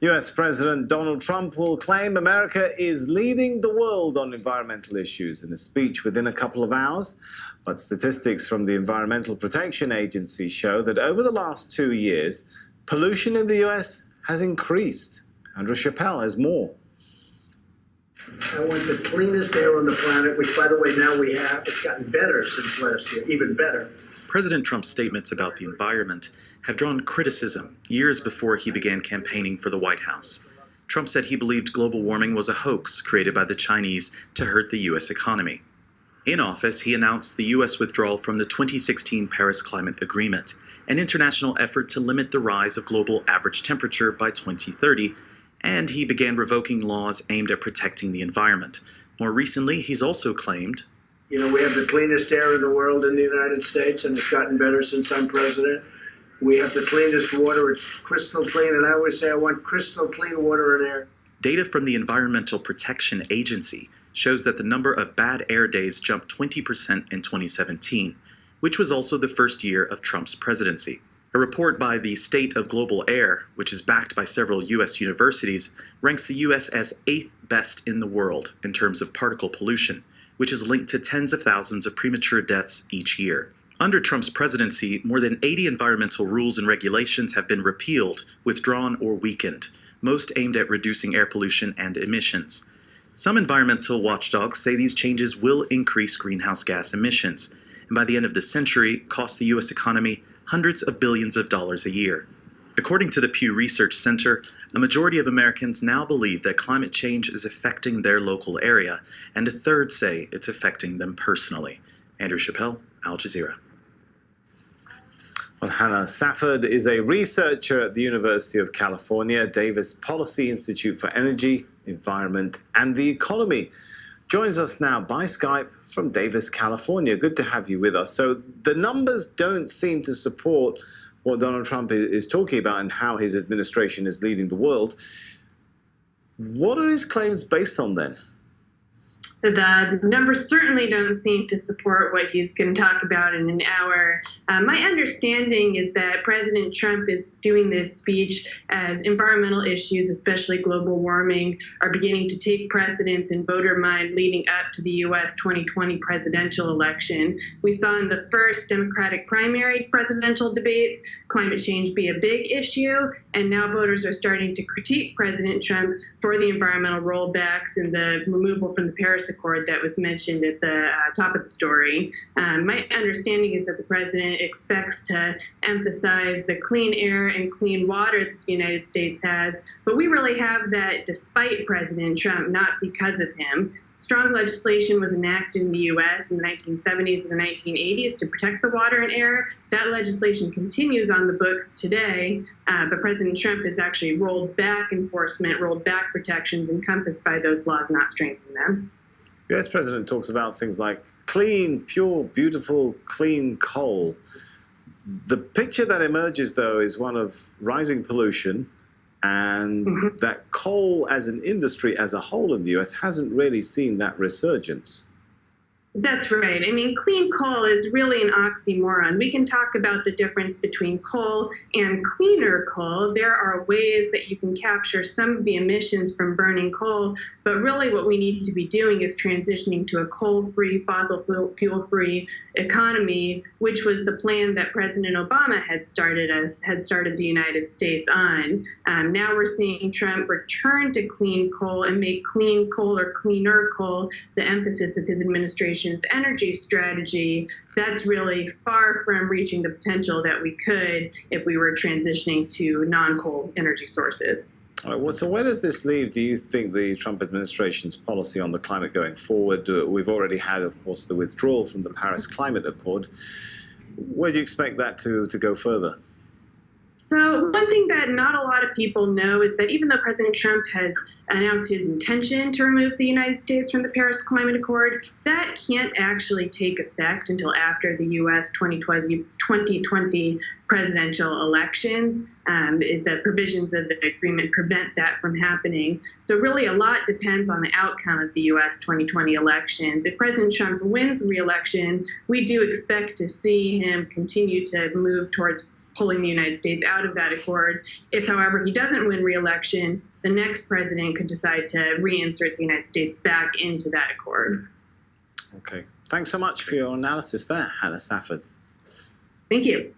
US President Donald Trump will claim America is leading the world on environmental issues in a speech within a couple of hours. But statistics from the Environmental Protection Agency show that over the last 2 years, pollution in the US has increased. Andrew Chappelle has more. I want the cleanest air on the planet, which, by the way, now we have. It's gotten better since last year, even better. President Trump's statements about the environment have drawn criticism years before he began campaigning for the White House. Trump said he believed global warming was a hoax created by the Chinese to hurt the U.S. economy. In office, he announced the U.S. withdrawal from the 2016 Paris Climate Agreement, an international effort to limit the rise of global average temperature by 2030, and he began revoking laws aimed at protecting the environment. More recently, he's also claimed, "You know, we have the cleanest air in the world in the United States, and it's gotten better since I'm president. We have the cleanest water. It's crystal clean, and I always say I want crystal clean water and air." Data from the Environmental Protection Agency shows that the number of bad air days jumped 20% in 2017, which was also the first year of Trump's presidency. A report by the State of Global Air, which is backed by several U.S. universities, ranks the U.S. as 8th best in the world in terms of particle pollution, which is linked to tens of thousands of premature deaths each year. Under Trump's presidency, more than 80 environmental rules and regulations have been repealed, withdrawn, or weakened, most aimed at reducing air pollution and emissions. Some environmental watchdogs say these changes will increase greenhouse gas emissions, and by the end of the century, cost the U.S. economy hundreds of billions of dollars a year. According to the Pew Research Center, a majority of Americans now believe that climate change is affecting their local area, and a third say it's affecting them personally. Andrew Chappelle, Al Jazeera. Well, Hannah Safford is a researcher at the University of California, Davis Policy Institute for Energy, Environment, and the Economy. Joins us now by Skype from Davis, California. Good to have you with us. So the numbers don't seem to support what Donald Trump is talking about and how his administration is leading the world. What are his claims based on then? The numbers certainly don't seem to support what he's going to talk about in an hour. My understanding is that President Trump is doing this speech as environmental issues, especially global warming, are beginning to take precedence in voter mind leading up to the U.S. 2020 presidential election. We saw in the first Democratic primary presidential debates climate change be a big issue, and now voters are starting to critique President Trump for the environmental rollbacks and the removal from the Paris Accord that was mentioned at the top of the story. My understanding is that the president expects to emphasize the clean air and clean water that the United States has, but we really have that despite President Trump, not because of him. Strong legislation was enacted in the U.S. in the 1970s and the 1980s to protect the water and air. That legislation continues on the books today, but President Trump has actually rolled back enforcement, rolled back protections encompassed by those laws, not strengthened them. The US president talks about things like clean, pure, beautiful, clean coal. The picture that emerges, though, is one of rising pollution, and that coal as an industry as a whole in the US hasn't really seen that resurgence. That's right. I mean, clean coal is really an oxymoron. We can talk about the difference between coal and cleaner coal. There are ways that you can capture some of the emissions from burning coal, but really what we need to be doing is transitioning to a coal-free, fossil fuel-free economy, which was the plan that President Obama had started the United States on. Now we're seeing Trump return to clean coal and make clean coal or cleaner coal the emphasis of his administration. Energy strategy. That's really far from reaching the potential that we could if we were transitioning to non-coal energy sources. All right, well, so where does this leave, do you think, the Trump administration's policy on the climate going forward? We've already had, of course, the withdrawal from the Paris Climate Accord. Where do you expect that to go further? So one thing that not a lot of people know is that even though President Trump has announced his intention to remove the United States from the Paris Climate Accord, that can't actually take effect until after the U.S. 2020 presidential elections. The provisions of the agreement prevent that from happening. So really a lot depends on the outcome of the U.S. 2020 elections. If President Trump wins re-election, we do expect to see him continue to move towards pulling the United States out of that accord. If, however, he doesn't win re-election, the next president could decide to reinsert the United States back into that accord. Okay. Thanks so much for your analysis there, Hannah Safford. Thank you.